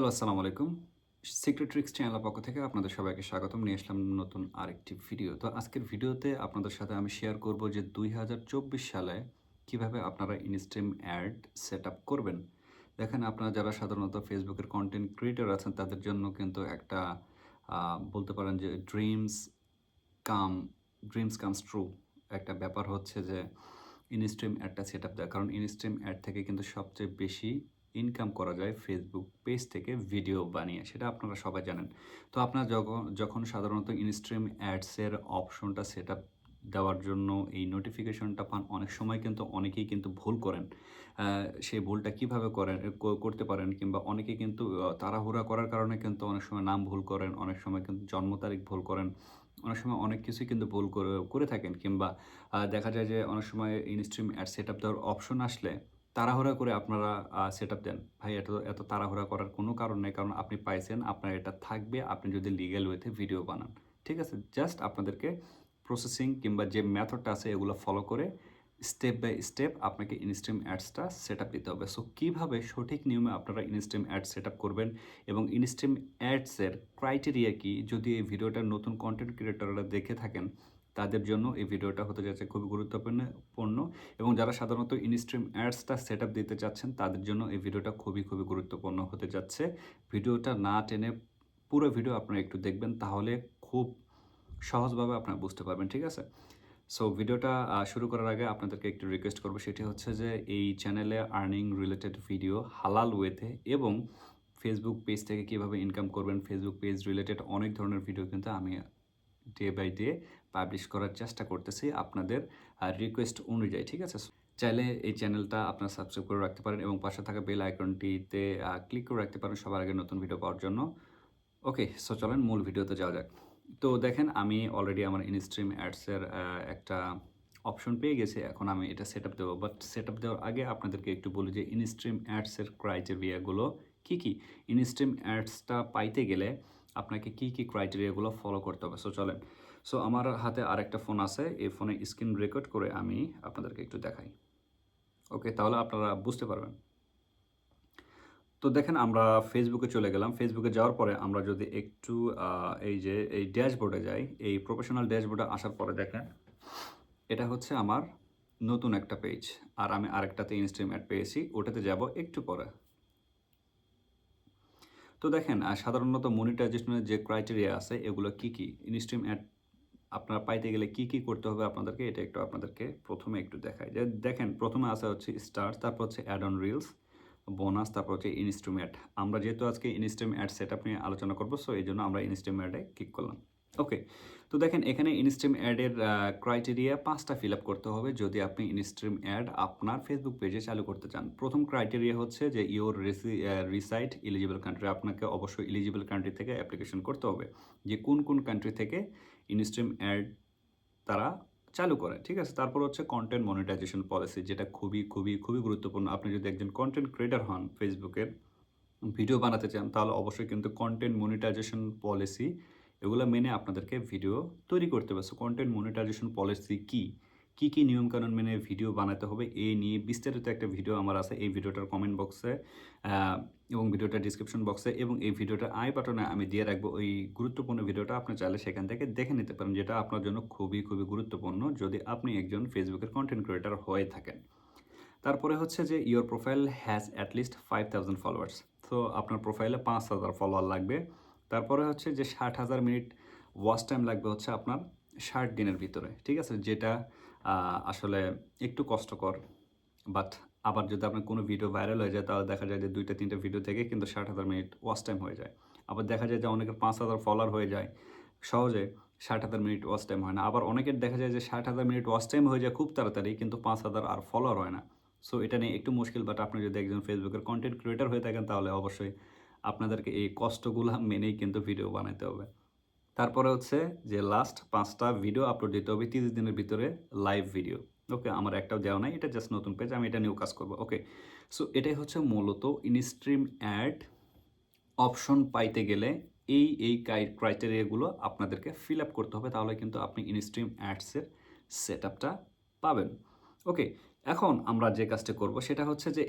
Hello, আসসালামু আলাইকুম। Secret tricks চ্যানেলের পক্ষ থেকে আপনাদের সবাইকে স্বাগতম। নিয়ে আসলাম নতুন আরেকটি ভিডিও। তো আজকের ভিডিওতে আপনাদের সাথে আমি শেয়ার করব যে ২০২৪ সালে কিভাবে আপনারা ইনস্ট্রিম অ্যাড সেটআপ করবেন। দেখেন আপনারা যারা সাধারণত ফেসবুকের কনটেন্ট ক্রিয়েটর আছেন তাদের জন্য কিন্তু একটা বলতে পারেন যে কাম ড্রিমস কামস ট্রু একটা ব্যাপার হচ্ছে যে ইনস্ট্রিম অ্যাডটা সেটআপ দেওয়া। কারণ ইনস্ট্রিম অ্যাড থেকে কিন্তু সবচেয়ে বেশি ইনকাম করা যায় ফেসবুক পেজ থেকে ভিডিও বানিয়ে। সেটা আপনারা সবাই জানেন। তো আপনারা যখন সাধারণত ইনস্ট্রিম অ্যাডসের অপশনটা সেটআপ দেওয়ার জন্য এই নোটিফিকেশনটা পান, অনেক সময় কিন্তু অনেকেই কিন্তু ভুল করেন। সেই ভুলটা কিভাবে করেন করতে পারেন কিংবা অনেকে কিন্তু তাড়াহুড়া করার কারণে কিন্তু অনেক সময় নাম ভুল করেন, অনেক সময় কিন্তু জন্ম তারিখ ভুল করেন। অনেক সময় অনেক কিছুই কিন্তু ভুল করে থাকেন কিংবা দেখা যায় যে অনেক সময় ইনস্ট্রিম অ্যাড সেটআপ দেওয়ার অপশন আসলে তাড়াহুড়া করে আপনারা সেটআপ দেন। ভাই এত তাড়াহুড়া করার কোনো কারণ নেই। কারণ আপনি পাইছেন, আপনার এটা থাকবে আপনি যদি লিগ্যাল ওয়েতে ভিডিও বানান। ঠিক আছে? জাস্ট আপনাদেরকে প্রসেসিং কিংবা যে মেথডটা আছে এগুলো ফলো করে স্টেপ বাই স্টেপ আপনাকে ইনস্ট্রিম অ্যাডসটা সেটআপ দিতে হবে। সো কিভাবে সঠিক নিয়মে আপনারা ইনস্ট্রিম অ্যাড সেটআপ করবেন এবং ইনস্ট্রিম অ্যাডসের ক্রাইটেরিয়া কি? যদি এই ভিডিওটা নতুন কনটেন্ট ক্রিয়েটররা দেখে থাকেন, তাদের জন্য এই ভিডিওটা হতে যাচ্ছে খুবই গুরুত্বপূর্ণ এবং যারা সাধারণত ইনস্ট্রিম অ্যাডসটা সেটআপ দিতে চাচ্ছেন, তাদের জন্য এই ভিডিওটা খুবই গুরুত্বপূর্ণ হতে যাচ্ছে। ভিডিওটা না টেনে পুরো ভিডিও আপনারা একটু দেখবেন, তাহলে খুব সহজভাবে আপনারা বুঝতে পারবেন। ঠিক আছে? সো ভিডিওটা শুরু করার আগে আপনাদেরকে একটু রিকোয়েস্ট করব, সেটি হচ্ছে যে এই চ্যানেলে আর্নিং রিলেটেড ভিডিও হালাল ওয়েতে এবং ফেসবুক পেজ থেকে কিভাবে ইনকাম করবেন, ফেসবুক পেজ রিলেটেড অনেক ধরনের ভিডিও কিন্তু আমি ডে বাই ডে পাবলিশ করার চেষ্টা করতেছি আপনাদের রিকোয়েস্ট অনুযায়ী। ঠিক আছে? চাইলে এই চ্যানেলটা আপনারা সাবস্ক্রাইব করে রাখতে পারেন এবং পাশে থাকা বেল আইকনটিতে ক্লিক করে রাখতে পারেন সবার আগে নতুন ভিডিও পাওয়ার জন্য। ওকে, সো চলেন মূল ভিডিওতে যাওয়া যাক। তো দেখেন আমি অলরেডি আমার ইনস্ট্রিম অ্যাডসের একটা অপশন পেয়ে গেছি। এখন আমি এটা সেটআপ দেবো। বাট সেটআপ দেওয়ার আগে আপনাদেরকে একটু বলি যে ইনস্ট্রিম অ্যাডসের ক্রাইটেরিয়াগুলো কী? ইনস্ট্রিম অ্যাডসটা পাইতে গেলে আপনাকে কী ক্রাইটেরিয়াগুলো ফলো করতে হবে? সো চলেন। সো আমার হাতে আরেকটা ফোন আছে। এই ফোনে স্ক্রিন রেকর্ড করে আমি আপনাদেরকে একটু দেখাই। ওকে, তাহলে আপনারা বুঝতে পারবেন। তো দেখেন আমরা ফেসবুকে চলে গেলাম। ফেসবুকে যাওয়ার পরে আমরা যদি একটু এই ড্যাশবোর্ডে যাই, এই প্রফেশনাল ড্যাশবোর্ডে আসার পরে দেখেন, এটা হচ্ছে আমার নতুন একটা পেজ। আর আমি আরেকটাতে ইনস্ট্রিম অ্যাড পেয়েছি, ওটাতে যাব একটু পরে। তো দেখেন সাধারণত মনিটাইজেশনের যে ক্রাইটেরিয়া আছে এগুলো কী? ইনস্ট্রিম অ্যাড আপনারা পাইতে গেলে কী করতে হবে আপনাদেরকে, এটা একটু আপনাদেরকে প্রথমে একটু দেখাই। যে দেখেন প্রথমে আছে হচ্ছে স্টার, তারপর হচ্ছে অ্যাড অন রিলস, বোনাস, তারপর হচ্ছে ইনস্ট্রিম অ্যাড। আমরা যেহেতু আজকে ইনস্ট্রিম অ্যাড সেটআপ নিয়ে আলোচনা করব, সো এইজন্য আমরা ইনস্ট্রিম অ্যাডে ক্লিক করলাম। ওকে। তো দেখেন এখানে ইনস্ট্রিম অ্যাডের ক্রাইটেরিয়া ৫ টা ফিল আপ করতে হবে যদি আপনি ইনস্ট্রিম অ্যাড আপনার ফেসবুক পেজে চালু করতে চান। প্রথম ক্রাইটেরিয়া হচ্ছে যে ইওর রিসাইড এলিজিবল কান্ট্রি। আপনাকে অবশ্যই এলিজিবল কান্ট্রি থেকে অ্যাপ্লিকেশন করতে হবে। যে কোন কান্ট্রি থেকে ইনস্ট্রিম অ্যাড তারা চালু করে। ঠিক আছে? তারপর হচ্ছে কনটেন্ট মনিটাইজেশন পলিসি, যেটা খুবই গুরুত্বপূর্ণ। আপনি যদি একজন কনটেন্ট ক্রিয়েটর হন, ফেসবুকের ভিডিও বানাতে চান, তাহলে অবশ্যই কিন্তু কনটেন্ট মনিটাইজেশন পলিসি এগুলো মেনে আপনাদেরকে ভিডিও তৈরি করতে হবে। সো কনটেন্ট মনিটাইজেশন পলিসি কী? কী নিয়মকানুন মেনে ভিডিও বানাতে হবে এই নিয়ে বিস্তারিত একটা ভিডিও আমার আছে। এই ভিডিওটার কমেন্ট বক্সে এবং ভিডিওটার ডিসক্রিপশন বক্সে এবং এই ভিডিওটার আই বাটনে আমি দিয়ে রাখবো। ওই গুরুত্বপূর্ণ ভিডিওটা আপনি চাইলে সেখান থেকে দেখে নিতে পারেন, যেটা আপনার জন্য খুবই গুরুত্বপূর্ণ যদি আপনি একজন ফেসবুকের কনটেন্ট ক্রিয়েটর হয়ে থাকেন। তারপরে হচ্ছে যে your profile has at least 5000 followers. তো আপনার প্রোফাইলে 5000 ফলোয়ার লাগবে। তারপরে হচ্ছে যে 60,000 মিনিট ওয়াচ টাইম লাগবে হচ্ছে আপনার 60 দিনের ভিতরে। ঠিক আছে? যেটা আসলে একটু কষ্টকর। বাট আবার যদি আপনার কোনো ভিডিও ভাইরাল হয়ে যায়, তাহলে দেখা যায় যে ২ টা ৩ টা ভিডিও থেকে কিন্তু 60,000 মিনিট ওয়াচ টাইম হয়ে যায়। আবার দেখা যায় যে অনেকের ৫,000 ফলোয়ার হয়ে যায় সহজে, 60,000 মিনিট ওয়াচ টাইম হয় না। আবার অনেকের দেখা যায় যে 60,000 মিনিট ওয়াচ টাইম হয়ে যায় খুব তাড়াতাড়ি, কিন্তু ৫,000 আর ফলোয়ার হয় না। সো এটা নিয়ে একটু মুশকিল। বাট আপনি যদি একজন ফেসবুকের কনটেন্ট ক্রিয়েটর হয়ে থাকেন, তাহলে অবশ্যই আপনাদেরকে এই কষ্টগুলা মেনেই কিন্তু ভিডিও বানাইতে হবে। তারপরে হচ্ছে যে লাস্ট ৫ টা ভিডিও আপলোড দিতে হবে ৩০ দিনের ভিতরে, লাইভ ভিডিও। ওকে, আমার একটাও দেওয়া নাই। এটা জাস্ট নতুন পেজ। আমি এটা নিয়েও কাজ করব। ওকে। সো এটাই হচ্ছে মূলত ইনস্ট্রিম অ্যাড অপশন পাইতে গেলে এই ক্রাইটেরিয়াগুলো আপনাদেরকে ফিল আপ করতে হবে। তাহলে কিন্তু আপনি ইনস্ট্রিম অ্যাডসের সেটআপটা পাবেন। ওকে, এখন আমরা যে কাজটা করব সেটা হচ্ছে যে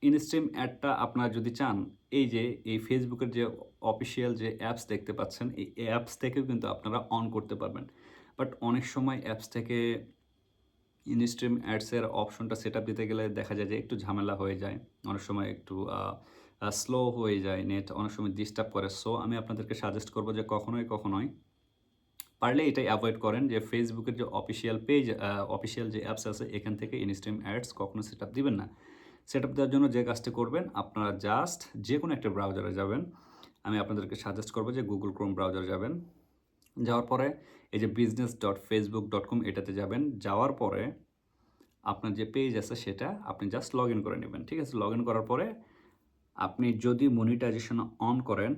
ইনস্ট্রিম অ্যাডটা আপনারা যদি চান, এই যে এই ফেসবুকের যে অফিসিয়াল যে অ্যাপস দেখতে পাচ্ছেন, এই অ্যাপস থেকেও কিন্তু আপনারা অন করতে পারবেন। বাট অনেক সময় অ্যাপস থেকে ইনস্ট্রিম অ্যাডসের অপশনটা সেটআপ দিতে গেলে দেখা যায় যে একটু ঝামেলা হয়ে যায়। অনেক সময় একটু স্লো হয়ে যায় নেট, অনেক সময় ডিস্টার্ব করে। সো আমি আপনাদেরকে সাজেস্ট করব যে কখনোই পারলে এটাই এভয়েড করেন যে ফেসবুকের যে অফিসিয়াল পেজ, অফিসিয়াল যে অ্যাপস আছে এখান থেকে ইনস্ট্রিম অ্যাডস কখনো সেটআপ দিবেন না। সেটআপ দেওয়ার জন্য যে কাজটি করবেন, আপনারা জাস্ট যেকোনো একটা ব্রাউজারে যাবেন। আমি আপনাদেরকে সাজেস্ট করব যে Google Chrome ব্রাউজারে যাবেন। যাওয়ার পরে এই যে business.facebook.com এটাতে যাবেন। যাওয়ার পরে আপনার যে পেজ আছে সেটা আপনি জাস্ট লগইন করে নেবেন। ঠিক আছে? লগইন করার পরে আপনি যদি মনিটাইজেশন অন করেন,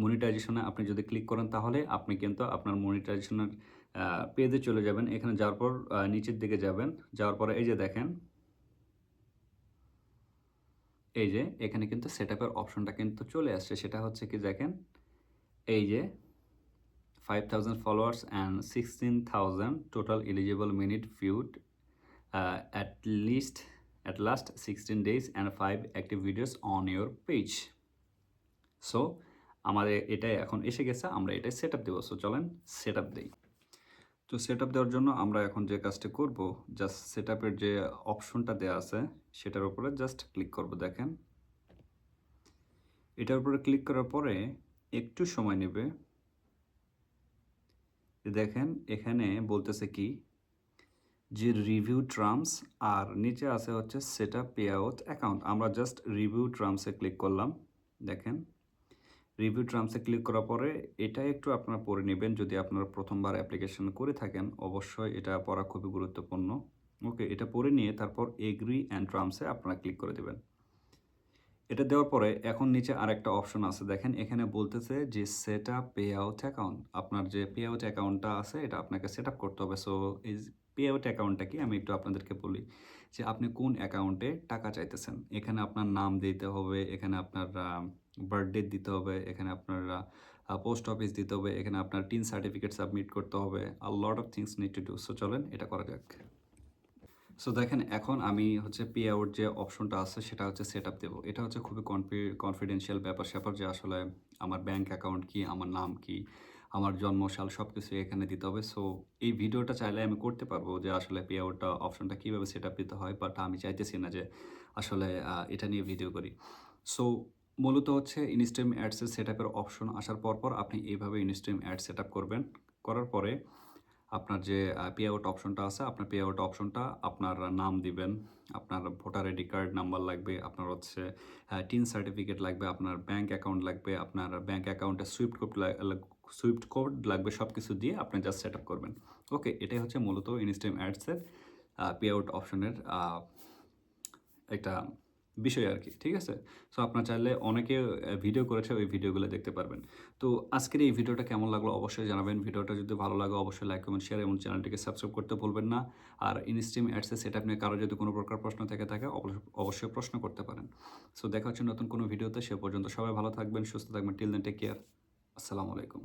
মনিটাইজেশনে আপনি যদি ক্লিক করেন তাহলে আপনি কিন্তু আপনার মনিটাইজেশনের পেজে চলে যাবেন। এখানে যাওয়ার পর নিচের দিকে যাবেন। যাওয়ার পরে এই যে দেখেন, এই যে এখানে কিন্তু সেটআপের অপশনটা কিন্তু চলে আসছে। সেটা হচ্ছে কি দেখেন, এই যে 5000 followers and 16,000 total eligible minute viewed at least at last 16 days and 5 active videos on your page. So আমাদের এটাই এখন এসে গেছে, আমরা এটাই সেটআপ দেব। সো চলেন সেটআপ দেই। তো সেটআপ দেওয়ার জন্য আমরা এখন যে কাজটা করব, জাস্ট সেটআপের যে অপশনটা দেয়া আছে সেটার উপরে জাস্ট ক্লিক করব। দেখেন, এটার উপরে ক্লিক করার পরে একটু সময় নেবে। দেখেন এখানে বলতেছে কি যে রিভিউ টার্মস, আর নিচে আছে হচ্ছে সেটআপ পে আউট অ্যাকাউন্ট। আমরা জাস্ট রিভিউ টার্মসে ক্লিক করলাম। দেখেন, রিভিউ টার্মসে ক্লিক করার পরে এটা একটু আপনারা পড়ে নেবেন। যদি আপনারা প্রথমবার অ্যাপ্লিকেশন করে থাকেন অবশ্যই এটা পড়া খুবই গুরুত্বপূর্ণ। ওকে, এটা পড়ে নিয়ে তারপর এগ্রি অ্যান্ড টার্মসে আপনারা ক্লিক করে দেবেন। এটা দেওয়ার পরে এখন নিচে আরেকটা অপশন আছে। দেখেন এখানে বলতেছে যে set up pay out account. আপনার যে পে আউট অ্যাকাউন্টটা আছে এটা আপনাকে সেট আপ করতে হবে। সো এই পে আউট অ্যাকাউন্টটা কি আমি একটু আপনাদেরকে বলি যে আপনি কোন অ্যাকাউন্টে টাকা চাইতেছেন। এখানে আপনার নাম দিতে হবে, এখানে আপনার বার্থডে দিতে হবে, এখানে আপনার পোস্ট অফিস দিতে হবে, এখানে আপনার টিন সার্টিফিকেট সাবমিট করতে হবে। A lot of things need to do. So চলেন এটা করা যাক। সো দেখেন এখন আমি হচ্ছে পে আউট যে অপশনটা আছে সেটা হচ্ছে সেট আপ দেবো। এটা হচ্ছে খুবই কনফিডেন্সিয়াল ব্যাপার-স্যাপার যে আসলে আমার ব্যাংক অ্যাকাউন্ট কি, আমার নাম কি, আমার জন্মসাল সব কিছু এখানে দিতে হবে। সো এই ভিডিওটা চাইলে আমি করতে পারবো যে আসলে পে আউটটা অপশনটা কীভাবে সেট আপ দিতে হয়, বাট আমি চাইতেছি না যে আসলে এটা নিয়ে ভিডিও করি। সো মূলত হচ্ছে ইনস্ট্রিম অ্যাডসের সেট আপের অপশন আসার পর আপনি এইভাবে ইনস্ট্রিম অ্যাড সেট আপ করবেন। করার পরে আপনার যে পে আউট অপশনটা আছে, আপনার পে আউট অপশনটা আপনার নাম দিবেন, আপনার ভোটার আইডি কার্ড নাম্বার লাগবে, আপনার হচ্ছে টিন সার্টিফিকেট লাগবে, আপনার ব্যাংক অ্যাকাউন্ট লাগবে, আপনার ব্যাংক অ্যাকাউন্টে সুইফট কোড লাগবে। সব কিছু দিয়ে আপনি জাস্ট সেট আপ করবেন। ওকে, এটাই হচ্ছে মূলত ইনস্ট্রিম অ্যাডসের পে আউট অপশনের একটা বিষয় আর কি। ঠিক আছে? সো আপনার চাইলে অনেকে ভিডিও করেছে, ওই ভিডিওগুলো দেখতে পারবেন। তো আজকের এই ভিডিওটা কেমন লাগলো অবশ্যই জানাবেন। ভিডিওটা যদি ভালো লাগে অবশ্যই লাইক, কমেন্ট, শেয়ার এবং চ্যানেলটিকে সাবস্ক্রাইব করতে ভুলবেন না। আর ইনস্ট্রিম অ্যাডসের সেটআপ নিয়ে কারো যদি কোনো প্রকার প্রশ্ন থেকে থাকে অবশ্যই প্রশ্ন করতে পারেন। সো দেখা হচ্ছে নতুন কোনো ভিডিওতে। সে পর্যন্ত সবাই ভালো থাকবেন, সুস্থ থাকবেন। Till then take care. আসসালামু আলাইকুম।